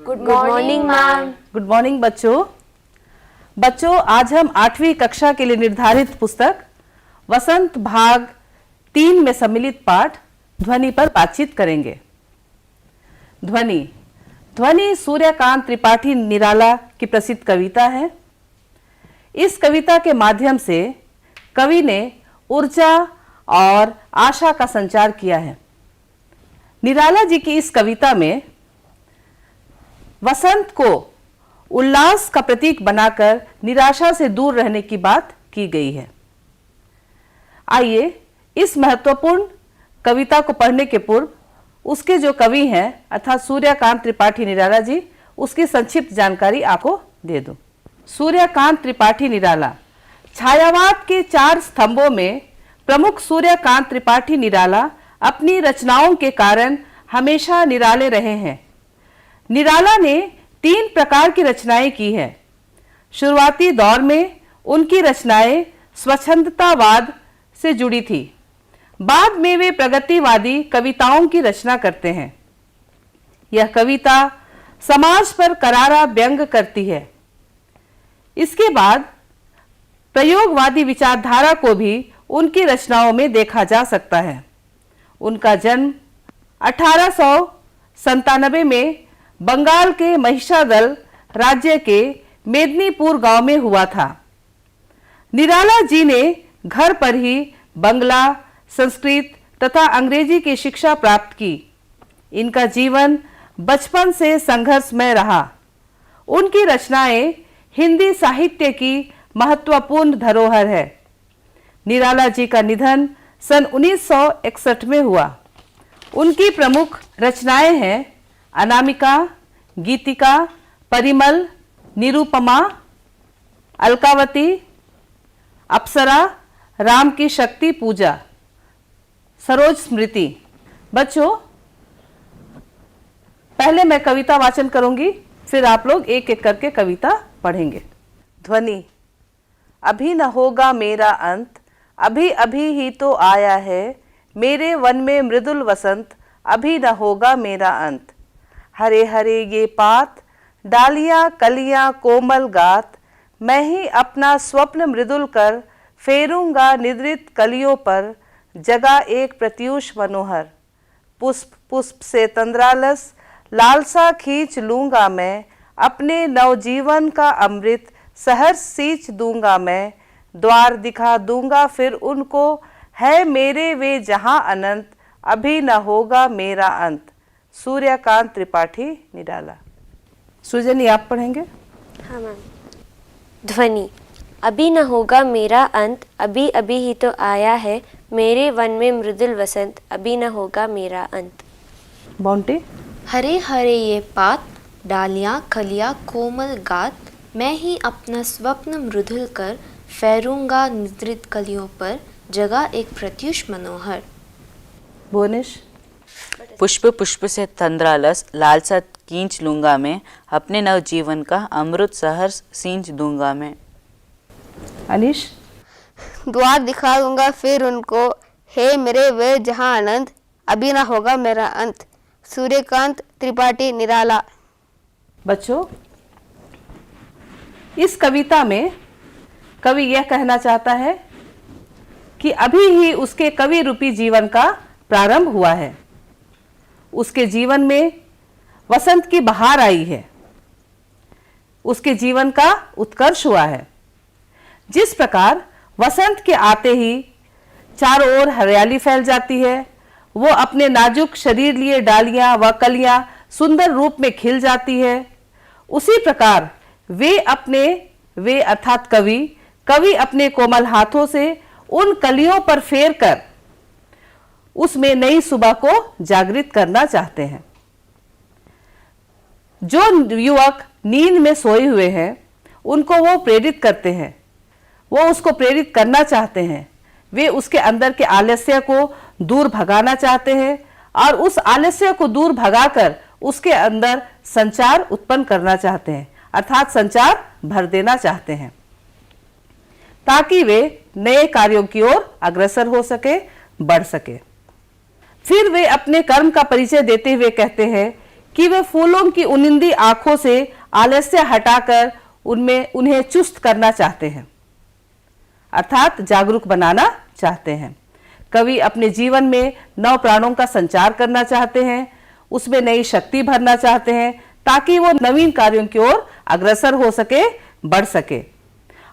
Good morning ma'am. Good morning बच्चों, आज हम 8वीं कक्षा के लिए निर्धारित पुस्तक वसंत भाग 3 में सम्मिलित पाठ ध्वनि पर बातचीत करेंगे। ध्वनि सूर्यकांत त्रिपाठी निराला की प्रसिद्ध कविता है। इस कविता के माध्यम से कवि ने ऊर्जा और आशा का संचार किया है। निराला जी की इस कविता में वसंत को उल्लास का प्रतीक बनाकर निराशा से दूर रहने की बात की गई है। आइए इस महत्वपूर्ण कविता को पढ़ने के पूर्व उसके जो कवि हैं अर्थात सूर्यकांत त्रिपाठी निराला जी, उसकी संक्षिप्त जानकारी आपको दे दूं। सूर्यकांत त्रिपाठी निराला छायावाद के 4 स्तंभों में प्रमुख सूर्यकांत त्रिपाठी निराला अपनी रचनाओं के कारण हमेशा निराले रहे हैं। निराला ने 3 प्रकार की रचनाएं की है। शुरुआती दौर में उनकी रचनाएं स्वच्छंदतावाद से जुड़ी थी। बाद में वे प्रगतिवादी कविताओं की रचना करते हैं। यह कविता समाज पर करारा व्यंग करती है। इसके बाद प्रयोगवादी विचारधारा को भी उनकी रचनाओं में देखा जा सकता है। उनका जन्म 1897 में बंगाल के महिषादल राज्य के मेदिनीपुर गांव में हुआ था। निराला जी ने घर पर ही बंगला, संस्कृत तथा अंग्रेजी की शिक्षा प्राप्त की। इनका जीवन बचपन से संघर्षमय रहा। उनकी रचनाएं हिंदी साहित्य की महत्वपूर्ण धरोहर है। निराला जी का निधन सन 1961 में हुआ। उनकी प्रमुख रचनाएं हैं अनामिका, गीतिका, परिमल, निरुपमा, अलकावती, अप्सरा, राम की शक्ति पूजा, सरोज स्मृति। बच्चों, पहले मैं कविता वाचन करूंगी, फिर आप लोग एक एक करके कविता पढ़ेंगे। ध्वनि। अभी न होगा मेरा अंत, अभी अभी ही तो आया है, मेरे वन में मृदुल वसंत, अभी न होगा मेरा अंत। हरे हरे ये पात, डालियां कलियां कोमल गात, मैं ही अपना स्वप्न मृदुल कर, फेरूंगा निद्रित कलियों पर, जगा एक प्रत्यूष मनोहर। पुष्प पुष्प से तंद्रालस, लालसा खींच लूंगा मैं, अपने नवजीवन का अमृत सहर्ष सींच दूंगा मैं। द्वार दिखा दूंगा फिर उनको, है मेरे वे जहां अनंत, अभी न होगा मेरा अंत। सूर्यकांत त्रिपाठी निराला। सृजनी आप पढ़ेंगे? हाँ मैम। ध्वनि। अभी न होगा मेरा अंत, अभी अभी ही तो आया है, मेरे वन में मृदुल वसंत, अभी न होगा मेरा अंत। बाउंटी। हरे हरे ये पात, डालियां कलियां कोमल गात, मैं ही अपना स्वप्न मृदुल कर, फेरूंगा निद्रित कलियों पर, जगह एक प्रत्युष मनोहर। भुवनेश। पुष्प पुष्प से तंद्रालस, लालसा खींच लूंगा मैं, अपने नव जीवन का अमृत सहर्ष सींच दूंगा मैं। अनीश। द्वार दिखा दूंगा फिर उनको, हे मेरे वे जहां आनंद, अभी ना होगा मेरा अंत। सूर्यकांत त्रिपाठी निराला। बच्चों, इस कविता में कवि यह कहना चाहता है कि अभी ही उसके कवि रूपी जीवन का प्रारंभ हुआ है। उसके जीवन में वसंत की बहार आई है। उसके जीवन का उत्कर्ष हुआ है। जिस प्रकार वसंत के आते ही चारों ओर हरियाली फैल जाती है, वो अपने नाजुक शरीर लिए डालियां व कलियां सुंदर रूप में खिल जाती है, उसी प्रकार वे अर्थात कवि अपने कोमल हाथों से उन कलियों पर फेर कर उसमें नई सुबह को जागृत करना चाहते हैं। जो युवक नींद में सोए हुए हैं उनको वो प्रेरित करते हैं, वो उसको प्रेरित करना चाहते हैं। वे उसके अंदर के आलस्य को दूर भगाना चाहते हैं और उस आलस्य को दूर भगाकर उसके अंदर संचार उत्पन्न करना चाहते हैं, अर्थात संचार भर देना चाहते हैं, ताकि वे नए कार्यों की ओर अग्रसर हो सके, बढ़ सके। फिर वे अपने कर्म का परिचय देते हुए कहते हैं कि वे फूलों की उनिंदी आंखों से आलस्य हटाकर उन्हें चुस्त करना चाहते हैं, अर्थात जागरूक बनाना चाहते हैं। कवि अपने जीवन में नव प्राणों का संचार करना चाहते हैं, उसमें नई शक्ति भरना चाहते हैं ताकि वो नवीन कार्यों की ओर अग्रसर हो सके, बढ़ सके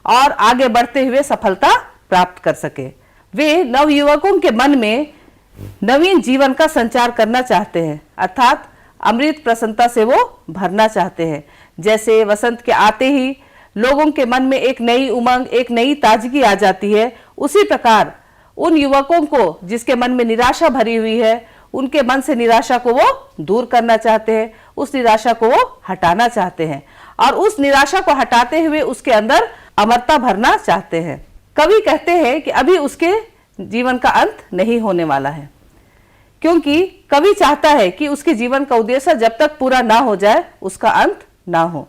और आगे बढ़ते हुए सफलता प्राप्त कर सके। वे नवयुवकों के मन में नवीन जीवन का संचार करना चाहते हैं, अर्थात अमृत प्रसन्नता से वो भरना चाहते हैं। जैसे वसंत के आते ही लोगों के मन में एक नई उमंग, एक नई ताजगी आ जाती है, उसी प्रकार उन युवकों को जिसके मन में निराशा भरी हुई है, उनके मन से निराशा को वो दूर करना चाहते हैं, उस निराशा को वो हटाना चाहते हैं और उस निराशा को हटाते हुए उसके अंदर अमरता भरना चाहते हैं। कवि कहते हैं कि अभी उसके जीवन का अंत नहीं होने वाला है, क्योंकि कवि चाहता है कि उसके जीवन का उद्देश्य जब तक पूरा ना हो जाए उसका अंत ना हो।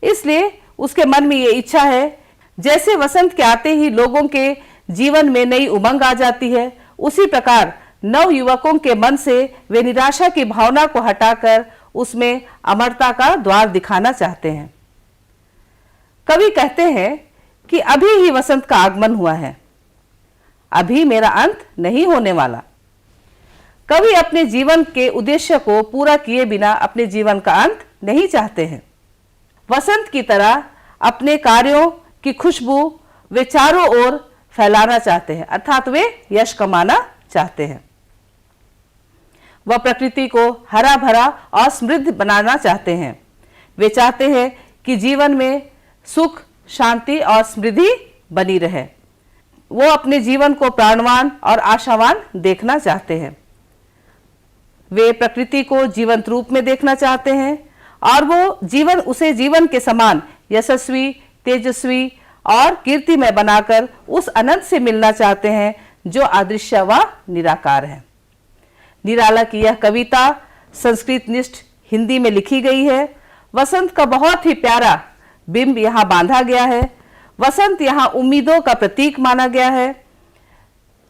इसलिए उसके मन में ये इच्छा है, जैसे वसंत के आते ही लोगों के जीवन में नई उमंग आ जाती है, उसी प्रकार नव युवकों के मन से वे निराशा की भावना को हटाकर उसमें अमरता का द्वार दिखाना चाहते हैं। कवि कहते हैं कि अभी ही वसंत का आगमन हुआ है, अभी मेरा अंत नहीं होने वाला। कवि अपने जीवन के उद्देश्य को पूरा किए बिना अपने जीवन का अंत नहीं चाहते हैं। वसंत की तरह अपने कार्यों की खुशबू वे चारों ओर फैलाना चाहते हैं, अर्थात वे यश कमाना चाहते हैं। वह प्रकृति को हरा भरा और समृद्ध बनाना चाहते हैं। वे चाहते हैं कि जीवन में सुख, शांति और समृद्धि बनी रहे। वो अपने जीवन को प्राणवान और आशावान देखना चाहते हैं। वे प्रकृति को जीवंत रूप में देखना चाहते हैं और वो उसे जीवन के समान यशस्वी, तेजस्वी और कीर्तिमय बनाकर उस अनंत से मिलना चाहते हैं जो अदृश्य व निराकार है। निराला की यह कविता संस्कृत निष्ठ हिंदी में लिखी गई है। वसंत का बहुत ही प्यारा बिंब यहाँ बांधा गया है। वसंत यहाँ उम्मीदों का प्रतीक माना गया है।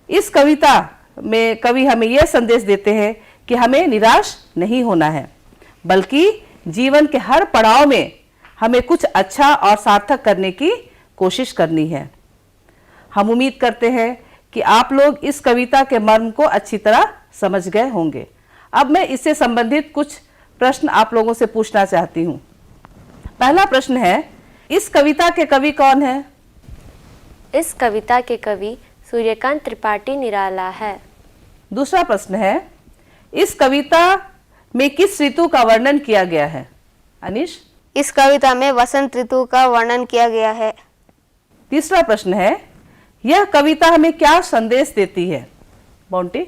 इस कविता में कवि हमें यह संदेश देते हैं कि हमें निराश नहीं होना है, बल्कि जीवन के हर पड़ाव में हमें कुछ अच्छा और सार्थक करने की कोशिश करनी है। हम उम्मीद करते हैं कि आप लोग इस कविता के मर्म को अच्छी तरह समझ गए होंगे। अब मैं इससे संबंधित कुछ प्रश्न आप लोगों से पूछना चाहती हूँ। पहला प्रश्न है, इस कविता के कवि कौन है? इस कविता के कवि सूर्यकांत त्रिपाठी निराला है। दूसरा प्रश्न है, इस कविता में किस ऋतु का वर्णन किया गया है? अनीश। इस कविता में वसंत ऋतु का वर्णन किया गया है। तीसरा प्रश्न है, यह कविता हमें क्या संदेश देती है? बॉन्टी।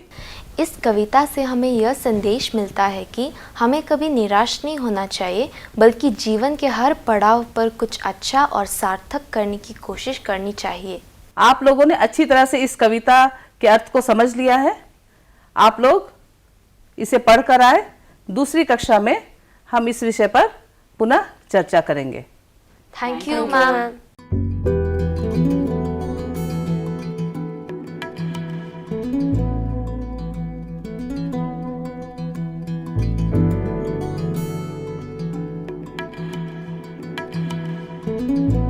इस कविता से हमें यह संदेश मिलता है कि हमें कभी निराश नहीं होना चाहिए, बल्कि जीवन के हर पड़ाव पर कुछ अच्छा और सार्थक करने की कोशिश करनी चाहिए। आप लोगों ने अच्छी तरह से इस कविता के अर्थ को समझ लिया है। आप लोग इसे पढ़कर आए। दूसरी कक्षा में हम इस विषय पर पुनः चर्चा करेंगे। Thank you ma'am. Thank you.